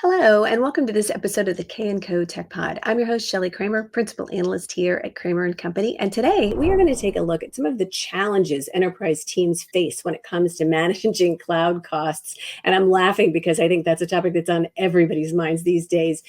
Hello, and welcome to this episode of the K&Co Tech Pod. I'm your host, Shelly Kramer, Principal Analyst here at Kramer&Company. And today we are going to take a look at some of the challenges enterprise teams face when it comes to managing cloud costs. And I'm laughing because I think that's a topic that's on everybody's minds these days.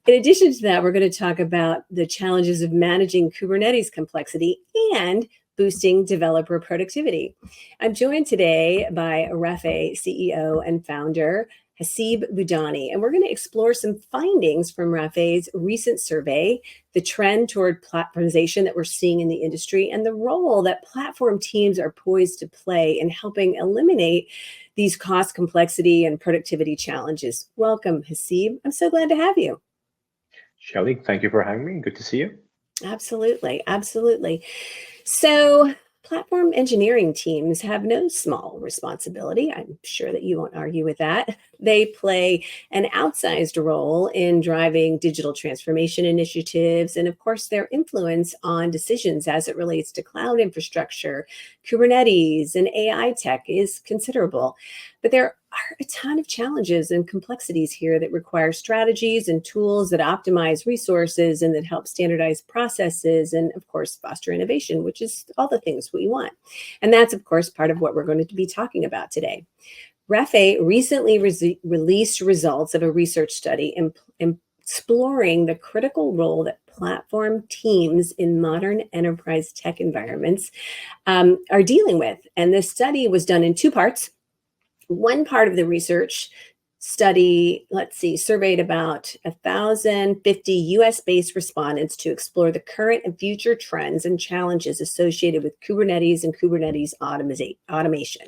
In addition to that, we're going to talk about the challenges of managing Kubernetes complexity and boosting developer productivity. I'm joined today by Rafay, CEO and founder, Haseeb Budhani, and we're going to explore some findings from Rafay's recent survey, the trend toward platformization that we're seeing in the industry, and the role that platform teams are poised to play in helping eliminate these cost, complexity, and productivity challenges. Welcome, Haseeb. I'm so glad to have you. Shelly, thank you for having me. Good to see you. Absolutely, absolutely. So, platform engineering teams have no small responsibility. I'm sure that you won't argue with that. They play an outsized role in driving digital transformation initiatives and, of course, their influence on decisions as it relates to cloud infrastructure, Kubernetes, and AI tech is considerable. But there are a ton of challenges and complexities here that require strategies and tools that optimize resources and that help standardize processes and, of course, foster innovation, which is all the things we want. And that's, of course, part of what we're going to be talking about today. Rafay recently released results of a research study exploring the critical role that platform teams in modern enterprise tech environments are dealing with. And this study was done in two parts. One part of the research study, surveyed about 1,050 US-based respondents to explore the current and future trends and challenges associated with Kubernetes and Kubernetes automation.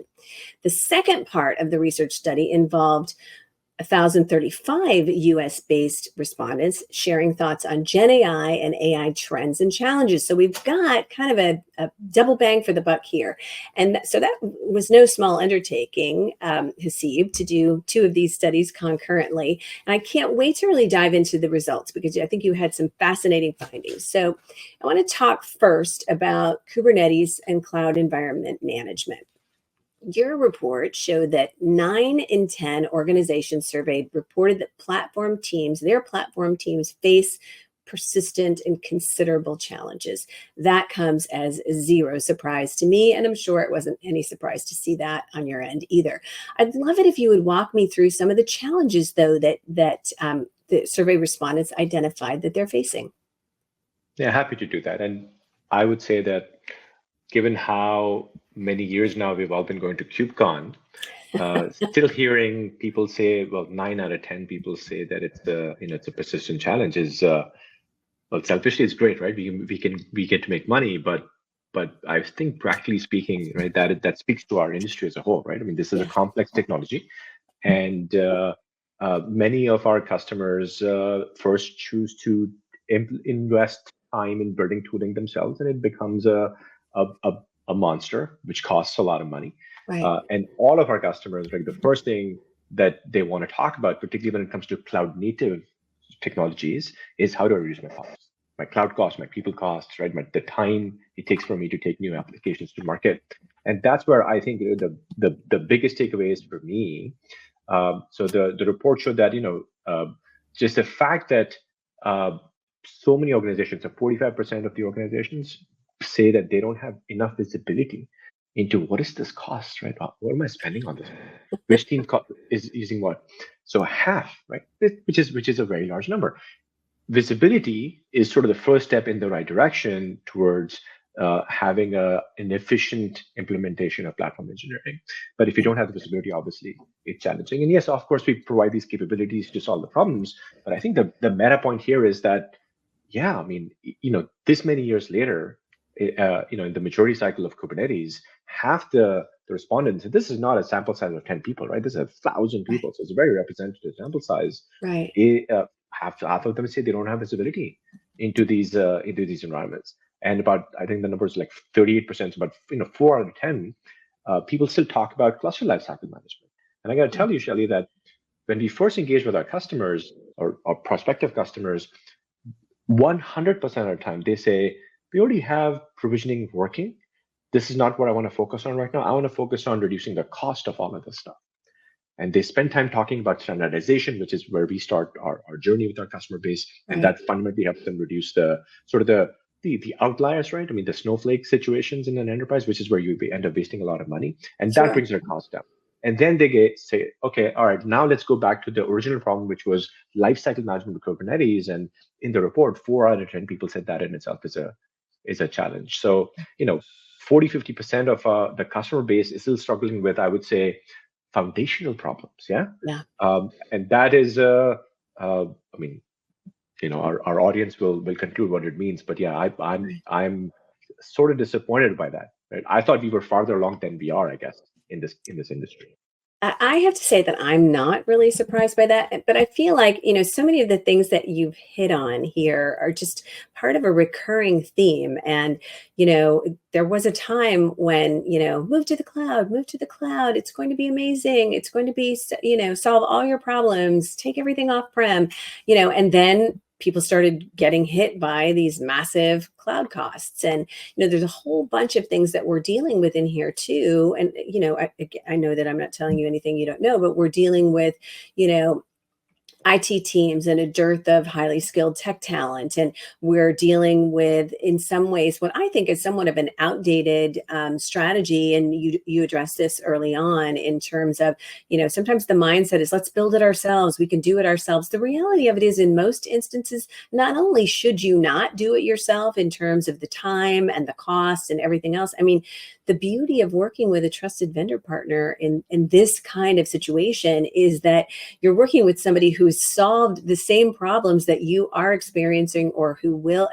The second part of the research study involved 1,035 US-based respondents sharing thoughts on GenAI and AI trends and challenges. So we've got kind of a double bang for the buck here. And so that was no small undertaking, Haseeb, to do two of these studies concurrently. And I can't wait to really dive into the results because I think you had some fascinating findings. So I want to talk first about Kubernetes and cloud environment management. Your report showed that 9 in 10 organizations surveyed reported that their platform teams face persistent and considerable challenges. That comes as zero surprise to me, and I'm sure it wasn't any surprise to see that on your end either. I'd love it if you would walk me through some of the challenges, though, that the survey respondents identified that they're facing. Yeah, happy to do that. And I would say that given how many years now we've all been going to KubeCon, still hearing people say, well, 9 out of 10 people say that it's a persistent challenge is, well, selfishly it's great, right? We get to make money, but I think practically speaking, right, that speaks to our industry as a whole, right? I mean, this is a complex technology, and many of our customers first choose to invest time in building tooling themselves, and it becomes a monster, which costs a lot of money. Right. And all of our customers, like the first thing that they want to talk about, particularly when it comes to cloud native technologies, is how do I reduce my costs, my cloud costs, my people costs, right? The time it takes for me to take new applications to market. And that's where I think the biggest takeaways for me. So the report showed that, just the fact that so many organizations, so 45% of the organizations say that they don't have enough visibility into what is this cost, right? What am I spending on this? Which team is using what? So half, right? Which is a very large number. Visibility is sort of the first step in the right direction towards having an efficient implementation of platform engineering. But if you don't have the visibility, obviously it's challenging. And yes, of course, we provide these capabilities to solve the problems. But I think the meta point here is that, yeah, I mean, this many years later, in the maturity cycle of Kubernetes, half the respondents, this is not a sample size of 10 people, right? This is 1,000 people. So it's a very representative sample size. Right. Half of them say they don't have visibility into these environments. And about, I think the number is like 38%, about 4 out of 10 people still talk about cluster lifecycle management. And I got to tell you, Shelly, that when we first engage with our customers or prospective customers, 100% of the time they say, we already have provisioning working. This is not what I want to focus on right now. I want to focus on reducing the cost of all of this stuff. And they spend time talking about standardization, which is where we start our journey with our customer base. And Right. that fundamentally helps them reduce the sort of the outliers, right? I mean, the snowflake situations in an enterprise, which is where you end up wasting a lot of money. And that Sure. brings their cost down. And then they say, okay, all right, now let's go back to the original problem, which was lifecycle management with Kubernetes. And in the report, 4 out of 10 people said that in itself is a challenge. So, 40-50% of the customer base is still struggling with, I would say, foundational problems. Yeah. Yeah. And that is, I mean, our audience will conclude what it means. But yeah, I'm sort of disappointed by that. Right? I thought we were farther along than we are, I guess, in this industry. I have to say that I'm not really surprised by that, but I feel like, so many of the things that you've hit on here are just part of a recurring theme. And, there was a time when, move to the cloud. It's going to be amazing. It's going to be, solve all your problems, take everything off prem, and then people started getting hit by these massive cloud costs. And, there's a whole bunch of things that we're dealing with in here too. And, I know that I'm not telling you anything you don't know, but we're dealing with, IT teams and a dearth of highly skilled tech talent. And we're dealing with, in some ways, what I think is somewhat of an outdated strategy. And you addressed this early on in terms of, sometimes the mindset is let's build it ourselves. We can do it ourselves. The reality of it is, in most instances, not only should you not do it yourself in terms of the time and the cost and everything else. I mean, the beauty of working with a trusted vendor partner in this kind of situation is that you're working with somebody who's solved the same problems that you are experiencing or you will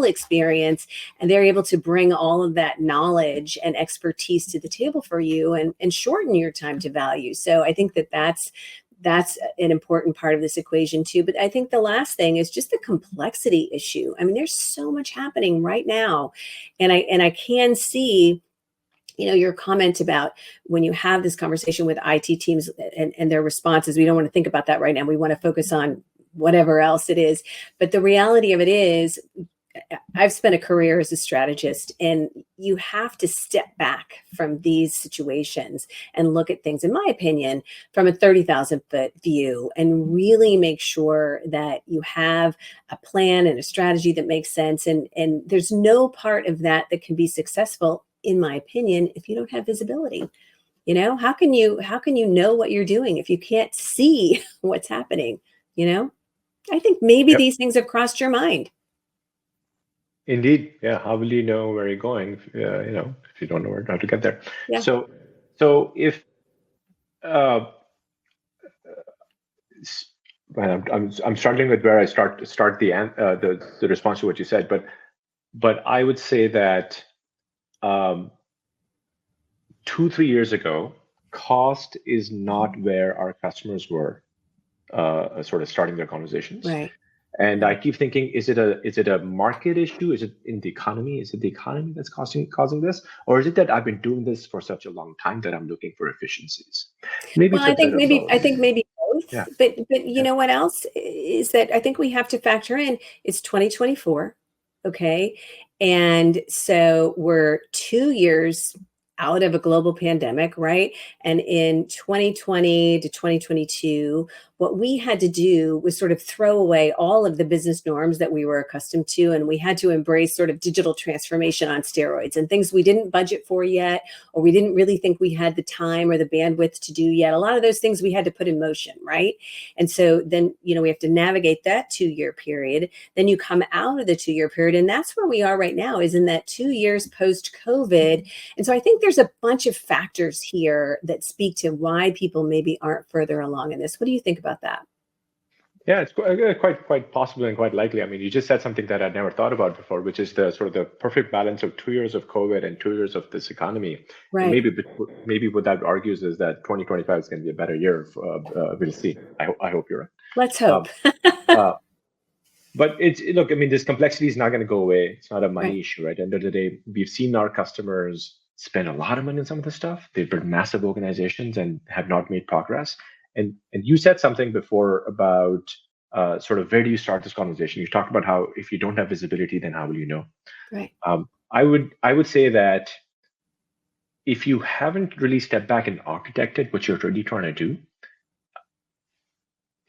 experience, and they're able to bring all of that knowledge and expertise to the table for you and shorten your time to value. So I think that's an important part of this equation too. But I think the last thing is just the complexity issue. I mean, there's so much happening right now, and I can see your comment about when you have this conversation with IT teams and their responses, we don't want to think about that right now. We want to focus on whatever else it is. But the reality of it is, I've spent a career as a strategist, and you have to step back from these situations and look at things, in my opinion, from a 30,000 foot view, and really make sure that you have a plan and a strategy that makes sense. And there's no part of that can be successful, in my opinion, if you don't have visibility. How can you know what you're doing if you can't see what's happening? I think maybe these things have crossed your mind. Indeed, yeah. How will you know where you're going? If you don't know how to get there. Yeah. So if I'm struggling with where I start the response to what you said, but I would say that 2-3 years ago, cost is not where our customers were sort of starting their conversations. Right. And I keep thinking, is it a market issue? Is it in the economy? Is it the economy that's causing this? Or is it that I've been doing this for such a long time that I'm looking for efficiencies? Maybe Well, it's a bit of both. I think maybe both. Yeah. But you know what else is that I think we have to factor in? It's 2024, okay? And so we're 2 years out of a global pandemic, right? And in 2020 to 2022, what we had to do was sort of throw away all of the business norms that we were accustomed to. And we had to embrace sort of digital transformation on steroids and things we didn't budget for yet, or we didn't really think we had the time or the bandwidth to do yet. A lot of those things we had to put in motion, right? And so then, we have to navigate that 2-year period. Then you come out of the 2-year period. And that's where we are right now, is in that 2 years post-COVID. And so I think there's a bunch of factors here that speak to why people maybe aren't further along in this. What do you think about that? Yeah, it's quite possible and quite likely. I mean, you just said something that I'd never thought about before, which is the sort of the perfect balance of 2 years of COVID and 2 years of this economy. Right. And maybe what that argues is that 2025 is going to be a better year. We'll see. I hope you're right. Let's hope. But look, I mean, this complexity is not going to go away. It's not a money Right. issue, right? At the end of the day, we've seen our customers spend a lot of money on some of this stuff. They've built massive organizations and have not made progress. And you said something before about sort of where do you start this conversation? You talked about how if you don't have visibility, then how will you know? Right. I would say that if you haven't really stepped back and architected what you're really trying to do,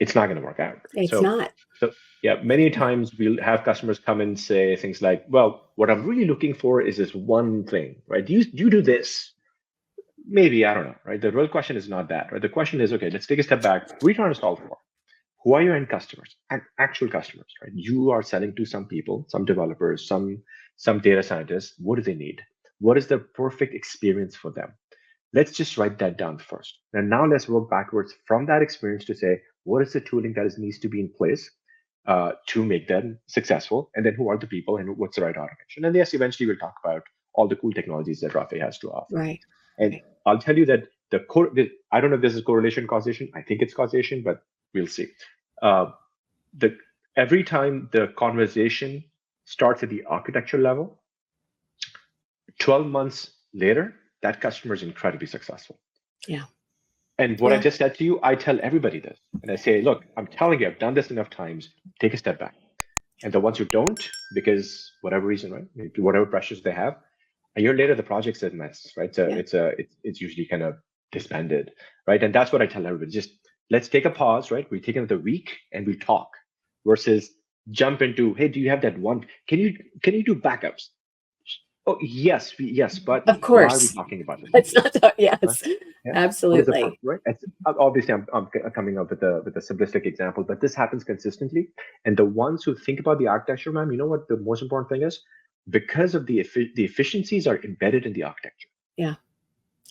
it's not going to work out. It's not. So yeah, many times we'll have customers come and say things like, well, what I'm really looking for is this one thing, right? You do this. Maybe, I don't know, right? The real question is not that, right? The question is, okay, let's take a step back. Who are you trying to solve for? Who are your end customers? Actual customers, right? You are selling to some people, some developers, some data scientists. What do they need? What is the perfect experience for them? Let's just write that down first. And now let's work backwards from that experience to say, what is the tooling that needs to be in place to make them successful? And then who are the people and what's the right automation? And yes, eventually we'll talk about all the cool technologies that Rafay has to offer. Right. And I'll tell you that I don't know if this is correlation causation. I think it's causation, but we'll see. Every time the conversation starts at the architecture level, 12 months later, that customer is incredibly successful. Yeah. And what I just said to you, I tell everybody this. And I say, look, I'm telling you, I've done this enough times. Take a step back. And the ones who don't, because whatever reason, right, whatever pressures they have, a year later, the project's a mess, right? So it's usually kind of disbanded, right? And that's what I tell everybody. Just let's take a pause, right? We take another week and we talk versus jump into, hey, do you have that one? Can you do backups? Oh, yes, but of course, why are we talking about this? Let's not talk. Yes, right? Yeah. Absolutely. Right? Obviously, I'm coming up with a simplistic example, but this happens consistently. And the ones who think about the architecture, ma'am, you know what the most important thing is? Because of the efficiencies are embedded in the architecture. Yeah.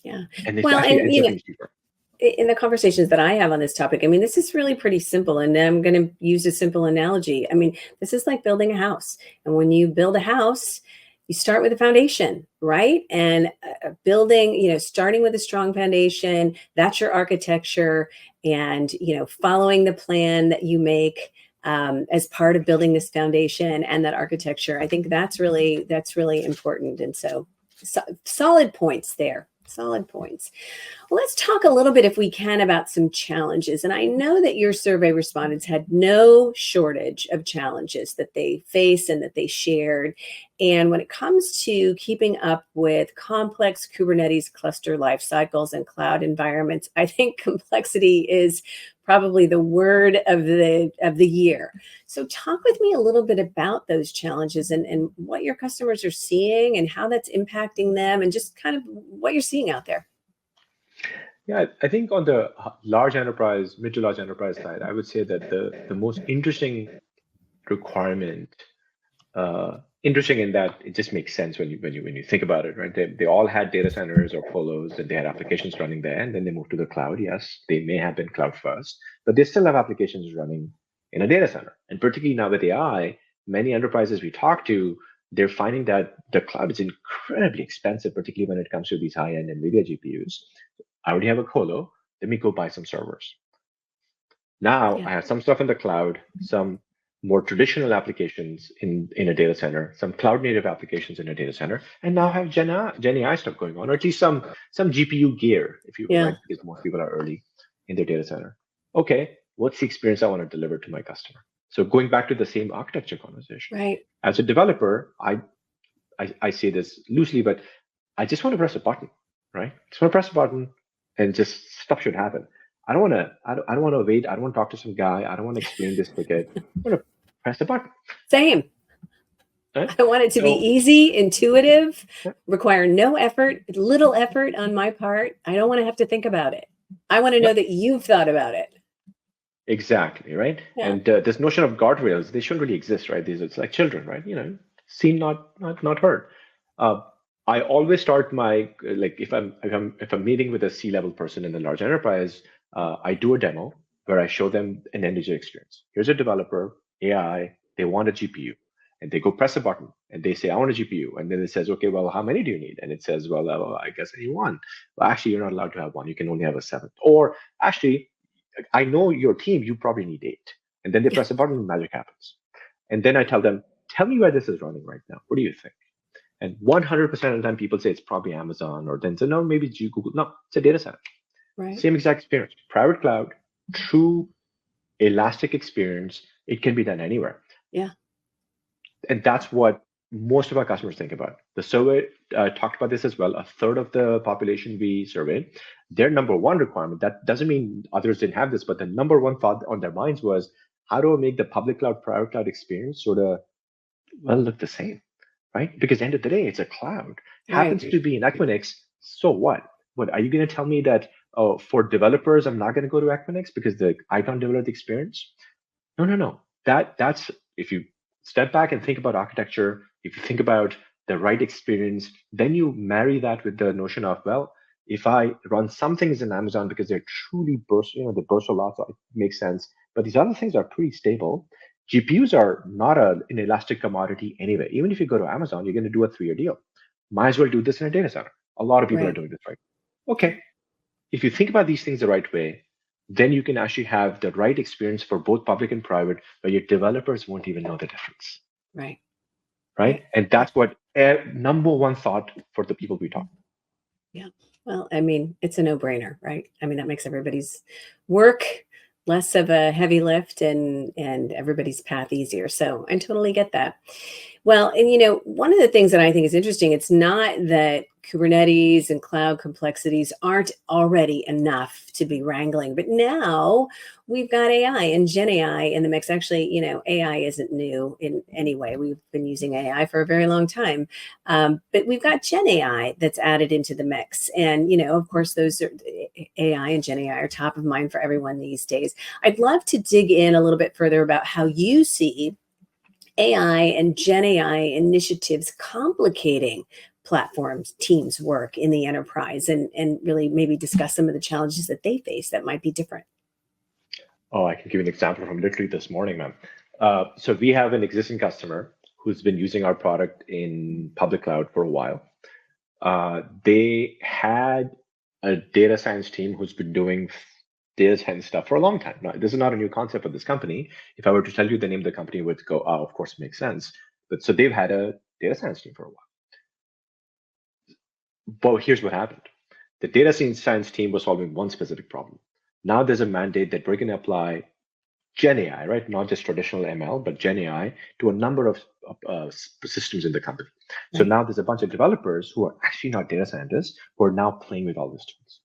And it actually ends up being cheaper. In the conversations that I have on this topic, I mean, this is really pretty simple. And I'm going to use a simple analogy. I mean, this is like building a house. And when you build a house, you start with a foundation, right? And building, starting with a strong foundation, that's your architecture. And, following the plan that you make as part of building this foundation and that architecture, I think that's really important. And so solid points there. Solid points. Well, let's talk a little bit, if we can, about some challenges. And I know that your survey respondents had no shortage of challenges that they face and that they shared. And when it comes to keeping up with complex Kubernetes cluster lifecycles and cloud environments, I think complexity is probably the word of the year. So talk with me a little bit about those challenges and what your customers are seeing and how that's impacting them and just kind of what you're seeing out there. Yeah, I think on the large enterprise, mid to large enterprise side, I would say that the most interesting requirement, interesting in that it just makes sense when you think about it, right? They all had data centers or colos and they had applications running there, and then they moved to the cloud. Yes, they may have been cloud first, but they still have applications running in a data center. And particularly now with AI, many enterprises we talk to, they're finding that the cloud is incredibly expensive, particularly when it comes to these high-end NVIDIA GPUs. I already have a colo. Let me go buy some servers. Now I have some stuff in the cloud, some more traditional applications in a data center, some cloud native applications in a data center, and now have GenAI stuff going on, or at least some GPU gear, if you will, right? Because most people are early in their data center. Okay, what's the experience I want to deliver to my customer? So going back to the same architecture conversation, right? As a developer, I say this loosely, but I just want to press a button, right? Just want to press a button, and just stuff should happen. I don't want to wait. I don't want to talk to some guy. I don't want to explain this ticket. I want to press the button. Same. Right? I want it to be easy, intuitive, require no effort, little effort on my part. I don't want to have to think about it. I want to know that you've thought about it. Exactly, right? Yeah. And this notion of guardrails, they shouldn't really exist, right? It's like children, right? Seen, not heard. I always start my if I'm meeting with a C-level person in a large enterprise, I do a demo where I show them an end user experience. Here's a developer, AI, they want a GPU, and they go press a button and they say, I want a GPU, and then it says, okay, well, how many do you need? And it says, well, I guess I need one. Well, actually, you're not allowed to have one. You can only have a seventh. Or actually, I know your team, you probably need 8. And then they press a button and magic happens. And then I tell them, tell me where this is running right now. What do you think? And 100% of the time, people say it's probably Amazon, or then say, no, maybe it's Google. No, it's a data center. Right. Same exact experience. Private cloud, true elastic experience. It can be done anywhere. Yeah. And that's what most of our customers think about. The survey talked about this as well. A third of the population we surveyed, their number one requirement, that doesn't mean others didn't have this, but the number one thought on their minds was, how do I make the public cloud, private cloud experience sort of, well, look the same, right? Because at the end of the day, it's a cloud. Happens to be in Equinix, so what? What, are you going to tell me that, oh, for developers, I'm not going to go to Equinix because I can't develop the experience? No. That's, if you step back and think about architecture, if you think about the right experience, then you marry that with the notion of, well, if I run some things in Amazon because they're truly burst, they burst a lot, so it makes sense. But these other things are pretty stable. GPUs are not an elastic commodity anyway. Even if you go to Amazon, you're going to do a 3-year deal. Might as well do this in a data center. A lot of people are doing this, right? Okay. If you think about these things the right way, then you can actually have the right experience for both public and private, where your developers won't even know the difference. Right. And that's what number one thought for the people we talk to. Yeah. Well, I mean, it's a no-brainer, right? I mean, that makes everybody's work less of a heavy lift and everybody's path easier. So I totally get that. Well, and one of the things that I think is interesting, it's not that Kubernetes and cloud complexities aren't already enough to be wrangling, but now we've got AI and GenAI in the mix. Actually, AI isn't new in any way. We've been using AI for a very long time, but we've got GenAI that's added into the mix. And, of course, those are AI and GenAI are top of mind for everyone these days. I'd love to dig in a little bit further about how you see AI and GenAI initiatives complicating platforms, teams' work in the enterprise, and really maybe discuss some of the challenges that they face that might be different. Oh, I can give you an example from literally this morning, ma'am. So we have an existing customer who's been using our product in public cloud for a while. They had a data science team who's been doing data science stuff for a long time. Now, this is not a new concept of this company. If I were to tell you the name of the company, would go, oh, of course, it makes sense. But so they've had a data science team for a while. But here's what happened. The data science team was solving one specific problem. Now there's a mandate that we're going to apply GenAI, right? Not just traditional ML, but GenAI to a number of systems in the company. So now there's a bunch of developers who are actually not data scientists who are now playing with all these tools.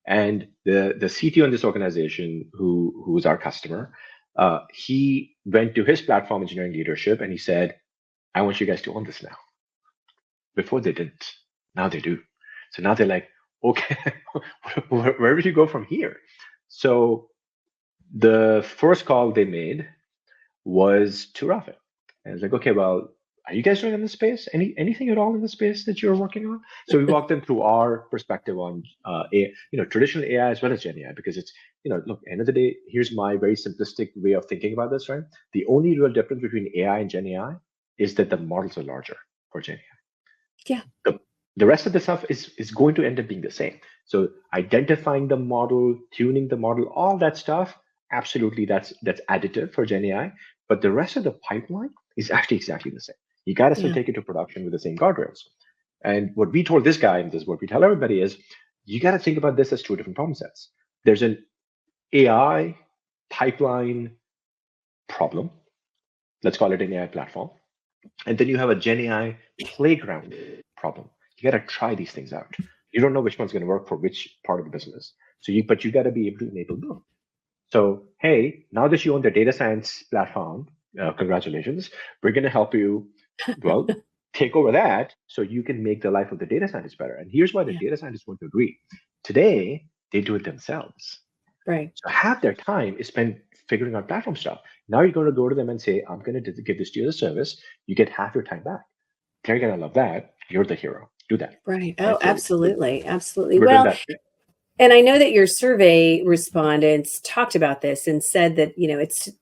And the CTO in this organization, who's our customer, he went to his platform engineering leadership and he said, I want you guys to own this now. Before they didn't. Now they do. So now they're like, okay, where would you go from here? So the first call they made was to Rafay. And it's like, okay, well, are you guys doing in the space? Anything at all in the space that you're working on? So we walked them through our perspective on traditional AI as well as GenAI, because it's, look, end of the day, here's my very simplistic way of thinking about this, right? The only real difference between AI and GenAI is that the models are larger for GenAI. Yeah. The rest of the stuff is going to end up being the same. So identifying the model, tuning the model, all that stuff, absolutely, that's additive for GenAI. But the rest of the pipeline is actually exactly the same. You got to still take it to production with the same guardrails. And what we told this guy, and this is what we tell everybody, is you got to think about this as two different problem sets. There's an AI pipeline problem. Let's call it an AI platform. And then you have a GenAI playground problem. You got to try these things out. You don't know which one's going to work for which part of the business. But you got to be able to enable both. So, hey, now that you own the data science platform, congratulations. We're going to help you, well, take over that so you can make the life of the data scientist better. And here's why the data scientists want to agree. Today, they do it themselves. Right. So half their time is spent figuring out platform stuff. Now you're going to go to them and say, I'm going to give this to you as a service. You get half your time back. They're going to love that. You're the hero. Do that. Right. Oh, absolutely. Absolutely. Well, and I know that your survey respondents talked about this and said that,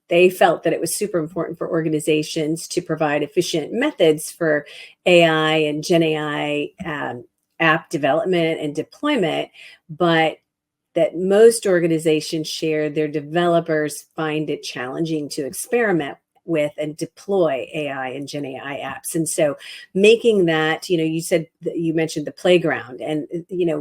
they felt that it was super important for organizations to provide efficient methods for AI and GenAI app development and deployment, but that most organizations share their developers find it challenging to experiment with and deploy AI and GenAI apps. And so making that, you mentioned the playground and,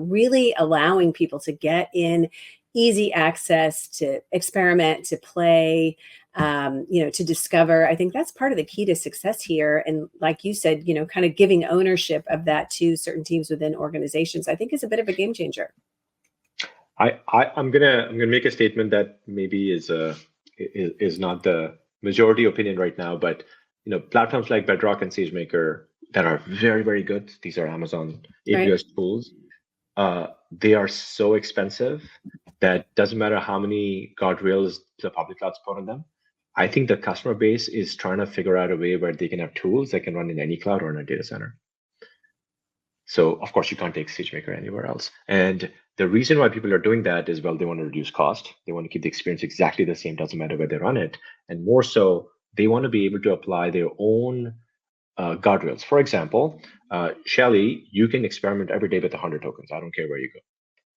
really allowing people to get in easy access to experiment, to play, to discover. I think that's part of the key to success here. And like you said, kind of giving ownership of that to certain teams within organizations, I think is a bit of a game changer. I'm gonna make a statement that maybe is not the majority opinion right now, but platforms like Bedrock and SageMaker that are very, very good. These are Amazon AWS tools. They are so expensive that doesn't matter how many guardrails the public clouds put on them. I think the customer base is trying to figure out a way where they can have tools that can run in any cloud or in a data center. So of course you can't take SageMaker anywhere else. And the reason why people are doing that is, well, they want to reduce cost. They want to keep the experience exactly the same, doesn't matter where they run it. And more so, they want to be able to apply their own guardrails. For example, Shelly, you can experiment every day with 100 tokens. I don't care where you go,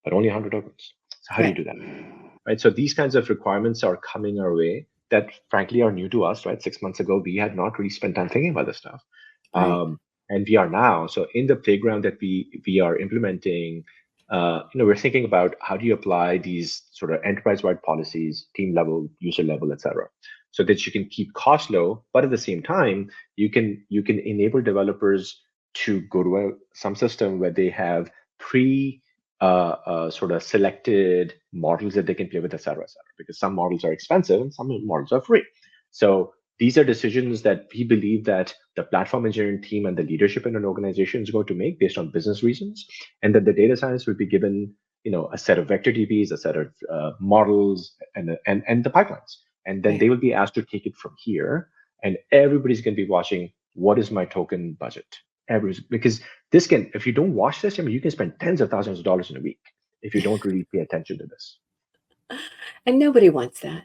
but only 100 tokens. So how do you do that? Right. So these kinds of requirements are coming our way that frankly are new to us, right? 6 months ago, we had not really spent time thinking about this stuff. And we are now. So in the playground that we are implementing, we're thinking about how do you apply these sort of enterprise-wide policies, team level, user level, et cetera, so that you can keep costs low, but at the same time, you can enable developers to go to some system where they have sort of selected models that they can play with, et cetera, because some models are expensive and some models are free. So these are decisions that we believe that the platform engineering team and the leadership in an organization is going to make based on business reasons, and that the data science will be given, a set of vector DBs, a set of models, and the pipelines, and then they will be asked to take it from here. And everybody's going to be watching, what is my token budget? Because this can, if you don't watch this, you can spend tens of thousands of dollars in a week if you don't really pay attention to this. And nobody wants that.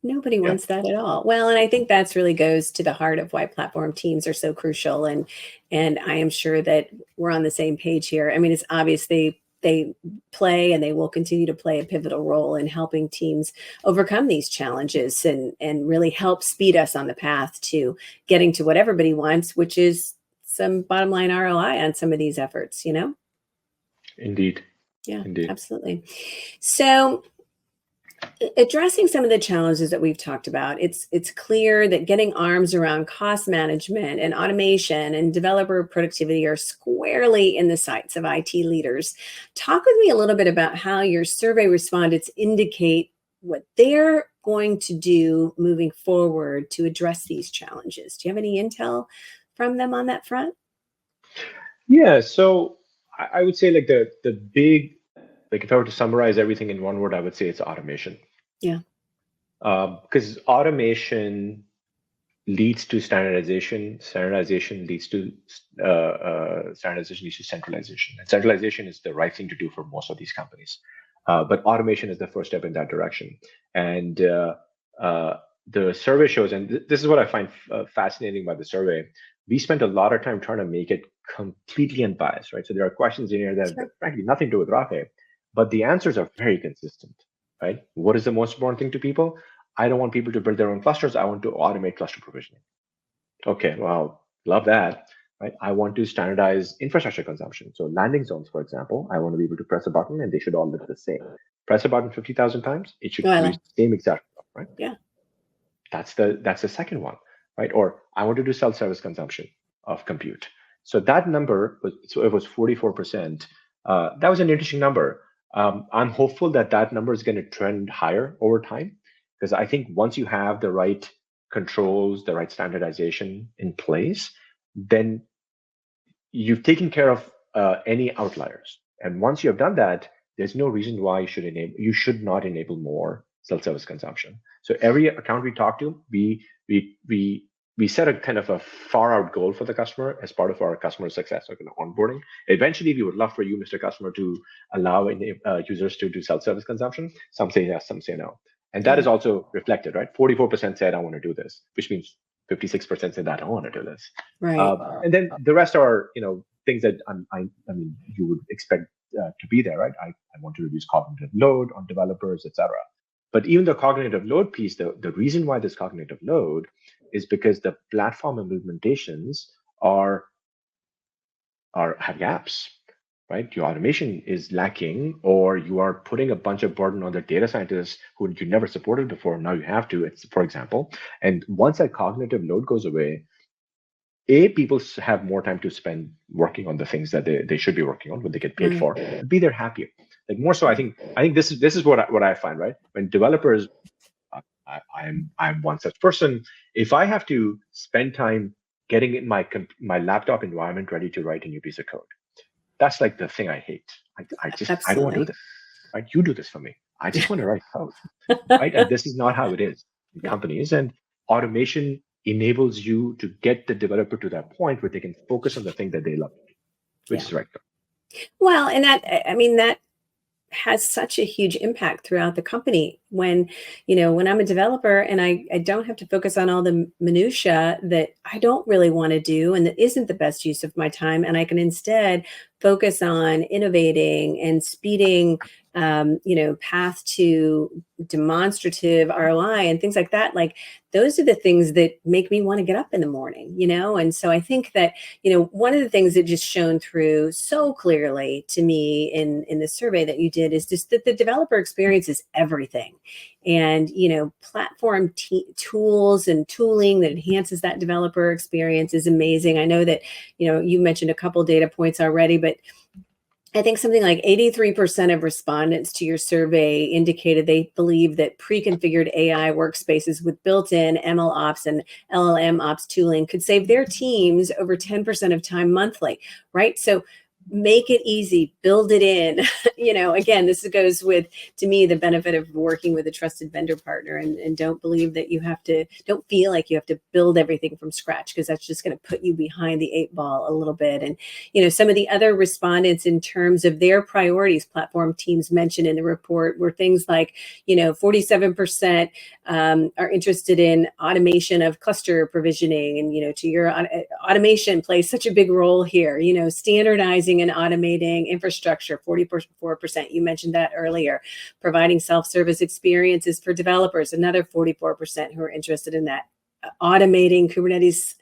Nobody wants that at all. Well, and I think that's really goes to the heart of why platform teams are so crucial. And I am sure that we're on the same page here. I mean, it's obvious they play and they will continue to play a pivotal role in helping teams overcome these challenges and really help speed us on the path to getting to what everybody wants, which is some bottom line ROI on some of these efforts, Indeed. Yeah, Indeed. Absolutely. So addressing some of the challenges that we've talked about, it's clear that getting arms around cost management and automation and developer productivity are squarely in the sights of IT leaders. Talk with me a little bit about how your survey respondents indicate what they're going to do moving forward to address these challenges. Do you have any intel from them on that front? Yeah, so I would say like the big, like if I were to summarize everything in one word, I would say it's automation. Yeah. Because automation leads to standardization. Standardization leads to centralization. And centralization is the right thing to do for most of these companies. But automation is the first step in that direction. And the survey shows, and this is what I find fascinating about the survey, we spent a lot of time trying to make it completely unbiased, right? So there are questions in here that have frankly nothing to do with Rafay, but the answers are very consistent, right? What is the most important thing to people? I don't want people to build their own clusters. I want to automate cluster provisioning. Okay, well, love that, right? I want to standardize infrastructure consumption. So landing zones, for example, I want to be able to press a button and they should all look the same. Press a button 50,000 times, it should produce the same exact stuff, right? Yeah. That's the second one, right? Or I want to do self-service consumption of compute. So that number it was 44%. That was an interesting number. I'm hopeful that number is going to trend higher over time, because I think once you have the right controls, the right standardization in place, then you've taken care of any outliers. And once you have done that, there's no reason why you should not enable more self-service consumption. So every account we talk to, we set a kind of a far out goal for the customer as part of our customer success, like onboarding. Eventually, we would love for you, Mr. Customer, to allow users to do self-service consumption. Some say yes, some say no. And that is also reflected, right? 44% said, I want to do this, which means 56% said that I don't want to do this. Right. And then the rest are, things that I mean, you would expect to be there, right? I want to reduce cognitive load on developers, etc. But even the cognitive load piece, the reason why there's cognitive load is because the platform implementations have gaps, right? Your automation is lacking, or you are putting a bunch of burden on the data scientists who you never supported before. Now you have to, it's for example. And once that cognitive load goes away, people have more time to spend working on the things that they should be working on, what they get paid for. B, they're happier. Like more so, I think this is what I find, right? When developers, I'm one such person. If I have to spend time getting in my laptop environment ready to write a new piece of code, that's like the thing I hate. I don't want to do Absolutely. this. Right? You do this for me. I just want to write code. Right? And this is not how it is in Yeah. companies. And automation enables you to get the developer to that point where they can focus on the thing that they love, which Yeah. is right. Well, and that has such a huge impact throughout the company when I'm a developer and I don't have to focus on all the minutia that I don't really want to do and that isn't the best use of my time, and I can instead focus on innovating and speeding path to demonstrative ROI and things like that. Like those are the things that make me want to get up in the morning, and so I think that one of the things that just shone through so clearly to me in the survey that you did is just that the developer experience is everything. And, platform tools and tooling that enhances that developer experience is amazing. I know that, you mentioned a couple data points already, but I think something like 83% of respondents to your survey indicated they believe that pre-configured AI workspaces with built-in ML ops and LLM ops tooling could save their teams over 10% of time monthly, right? So make it easy, build it in. Again, this goes with, to me, the benefit of working with a trusted vendor partner, and don't believe that don't feel like you have to build everything from scratch, because that's just going to put you behind the 8 ball a little bit. And some of the other respondents in terms of their priorities, platform teams mentioned in the report, were things like 47% are interested in automation of cluster provisioning, and to your automation plays such a big role here. Standardizing and automating infrastructure, 44%. You mentioned that earlier. Providing self-service experiences for developers, another 44% who are interested in that. Automating Kubernetes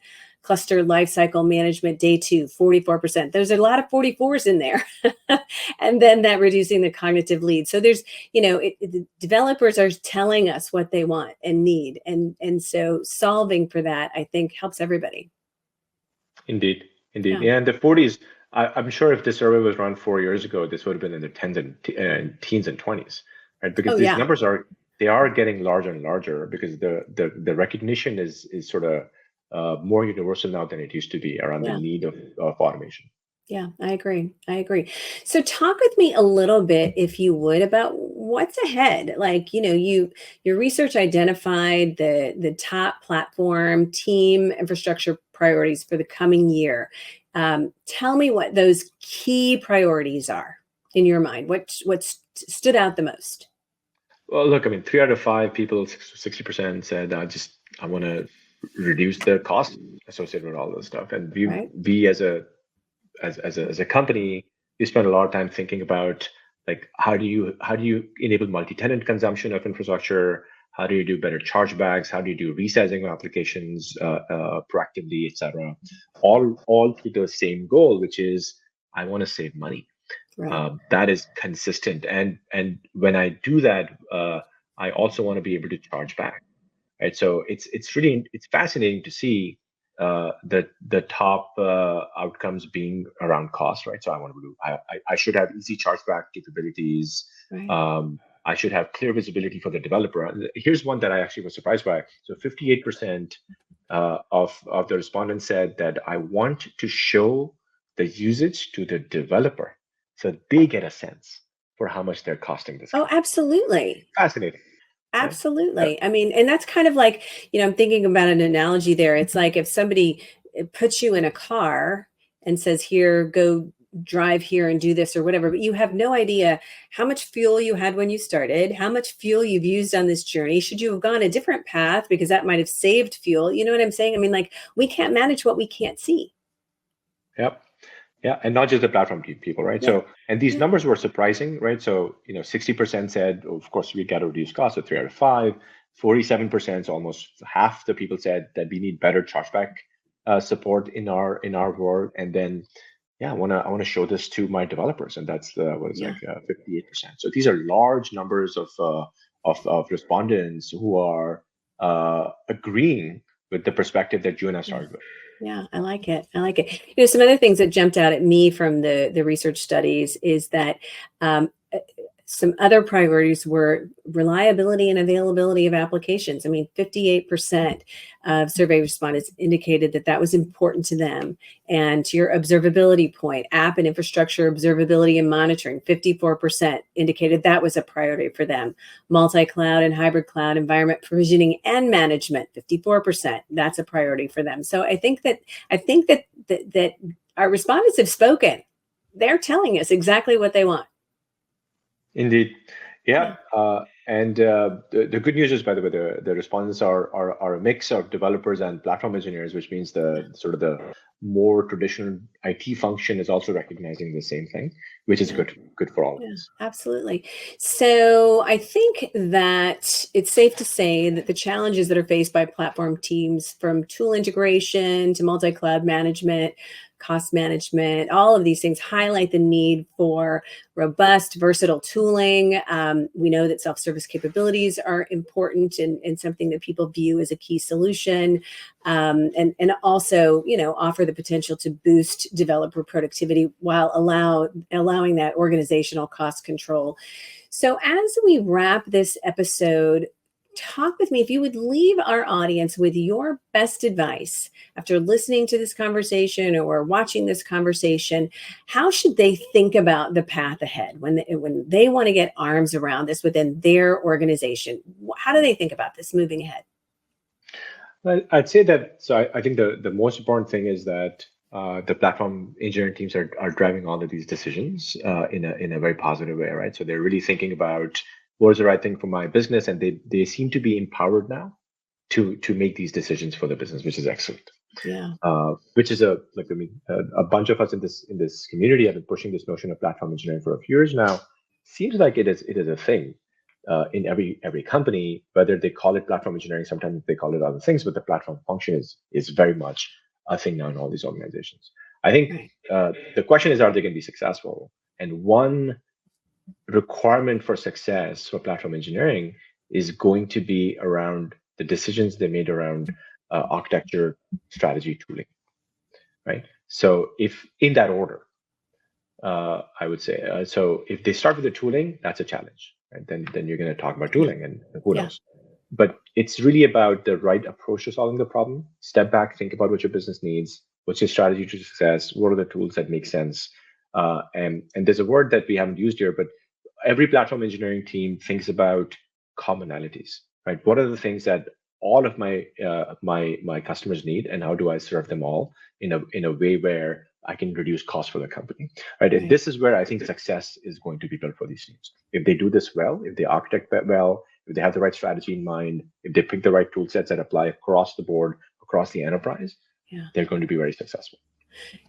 cluster lifecycle management, day 2, 44%. There's a lot of 44s in there. And then that reducing the cognitive lead. So there's, the developers are telling us what they want and need. And so solving for that, I think, helps everybody. Indeed. Yeah. Yeah, and the 40s, I'm sure if this survey was run 4 years ago, this would have been in the tens and teens and 20s, right? Because Oh, these yeah. numbers are getting larger and larger, because the recognition is sort of more universal now than it used to be around the Yeah. need of automation. Yeah, I agree. So talk with me a little bit, if you would, about what's ahead. Like, your research identified the top platform team infrastructure priorities for the coming year. Tell me what those key priorities are in your mind. What stood out the most? Well, look, I mean, 3 out of 5 people, 60%, said, I want to reduce the cost associated with all this stuff. And Right? we as a company, we spend a lot of time thinking about, like, how do you enable multi-tenant consumption of infrastructure? How do you do better chargebacks? How do you do resizing of applications proactively, etc. All to the same goal, which is, I want to save money. Right. That is consistent, and when I do that, I also want to be able to charge back, right? So it's fascinating to see the top outcomes being around cost, right? So I want to do I should have easy chargeback capabilities. Right. I should have clear visibility for the developer. Here's one that I actually was surprised by. So 58% of the respondents said that I want to show the usage to the developer so they get a sense for how much they're costing this Oh, company. absolutely. Fascinating, right? Absolutely. I mean, and that's kind of like, I'm thinking about an analogy there. It's like if somebody puts you in a car and says, here, go drive here and do this or whatever, but you have no idea how much fuel you had when you started, how much fuel you've used on this journey. Should you have gone a different path because that might have saved fuel? You know what I'm saying? I mean, like, we can't manage what we can't see. Yep. Yeah, and not just the platform people, right? Yeah. So, and these Yeah. numbers were surprising, right? So, 60% said, of course, we got to reduce costs, so 3 out of 5. 47%, so almost half the people said that we need better chargeback support in our world, and then yeah, I want to show this to my developers, and that's what is like 58%. So these are large numbers of respondents who are agreeing with the perspective that you and I started with. Yeah, I like it. I like it. Some other things that jumped out at me from the research studies is that some other priorities were reliability and availability of applications. I mean, 58% of survey respondents indicated that that was important to them. And to your observability point, app and infrastructure observability and monitoring, 54% indicated that was a priority for them. Multi-cloud and hybrid cloud environment provisioning and management, 54%, that's a priority for them. So I think that our respondents have spoken. They're telling us exactly what they want. Indeed. Yeah. And the good news is, by the way, the respondents are a mix of developers and platform engineers, which means the sort of the more traditional IT function is also recognizing the same thing, which is good for all of us. Absolutely. So I think that it's safe to say that the challenges that are faced by platform teams, from tool integration to multi-cloud management, cost management, all of these things highlight the need for robust, versatile tooling. We know that self-service capabilities are important and something that people view as a key solution, and also, offer the potential to boost developer productivity while allowing that organizational cost control. So as we wrap this episode, talk with me, if you would leave our audience with your best advice after listening to this conversation or watching this conversation. How should they think about the path ahead when they want to get arms around this within their organization? How do they think about this moving ahead? Well, I'd say that, so I think the most important thing is that the platform engineering teams are driving all of these decisions in a very positive way, right? So they're really thinking about what is the right thing for my business, and they seem to be empowered now to make these decisions for the business, which is excellent. Yeah. Which is a bunch of us in this community have been pushing this notion of platform engineering for a few years now. Seems like it is a thing in every company, whether they call it platform engineering, sometimes they call it other things, but the platform function is very much a thing now in all these organizations. I think the question is, are they going to be successful? And one requirement for success for platform engineering is going to be around the decisions they made around architecture, strategy, tooling, right? So if in that order, I would say, so if they start with the tooling, that's a challenge, right? Then you're going to talk about tooling, and who knows? But it's really about the right approach to solving the problem. Step back, think about what your business needs. What's your strategy to success? What are the tools that make sense? And there's a word that we haven't used here, but every platform engineering team thinks about commonalities, right? What are the things that all of my customers need, and how do I serve them all in a way where I can reduce costs for the company, right? And this is where I think success is going to be built for these teams. If they do this well, if they architect that well, if they have the right strategy in mind, if they pick the right tool sets that apply across the board, across the enterprise, they're going to be very successful.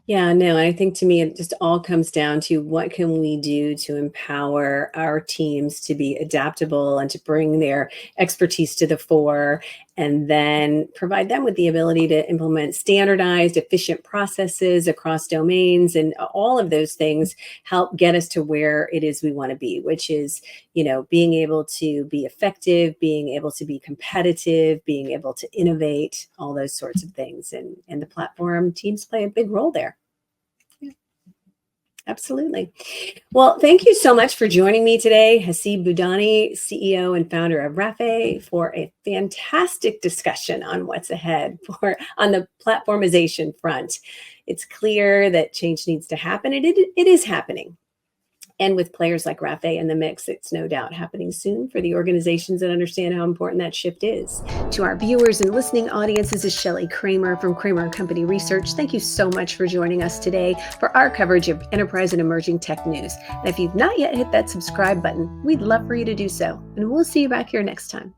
Yeah, no, I think to me, it just all comes down to what can we do to empower our teams to be adaptable and to bring their expertise to the fore, and then provide them with the ability to implement standardized, efficient processes across domains. And all of those things help get us to where it is we want to be, which is, being able to be effective, being able to be competitive, being able to innovate, all those sorts of things. And the platform teams play a big role there. Absolutely. Well, thank you so much for joining me today, Haseeb Budhani, CEO and founder of Rafay, for a fantastic discussion on what's ahead on the platformization front. It's clear that change needs to happen, and it is happening. And with players like Rafay in the mix, it's no doubt happening soon for the organizations that understand how important that shift is. To our viewers and listening audience, this is Shelly Kramer from Kramer&Co Research. Thank you so much for joining us today for our coverage of enterprise and emerging tech news. And if you've not yet hit that subscribe button, we'd love for you to do so. And we'll see you back here next time.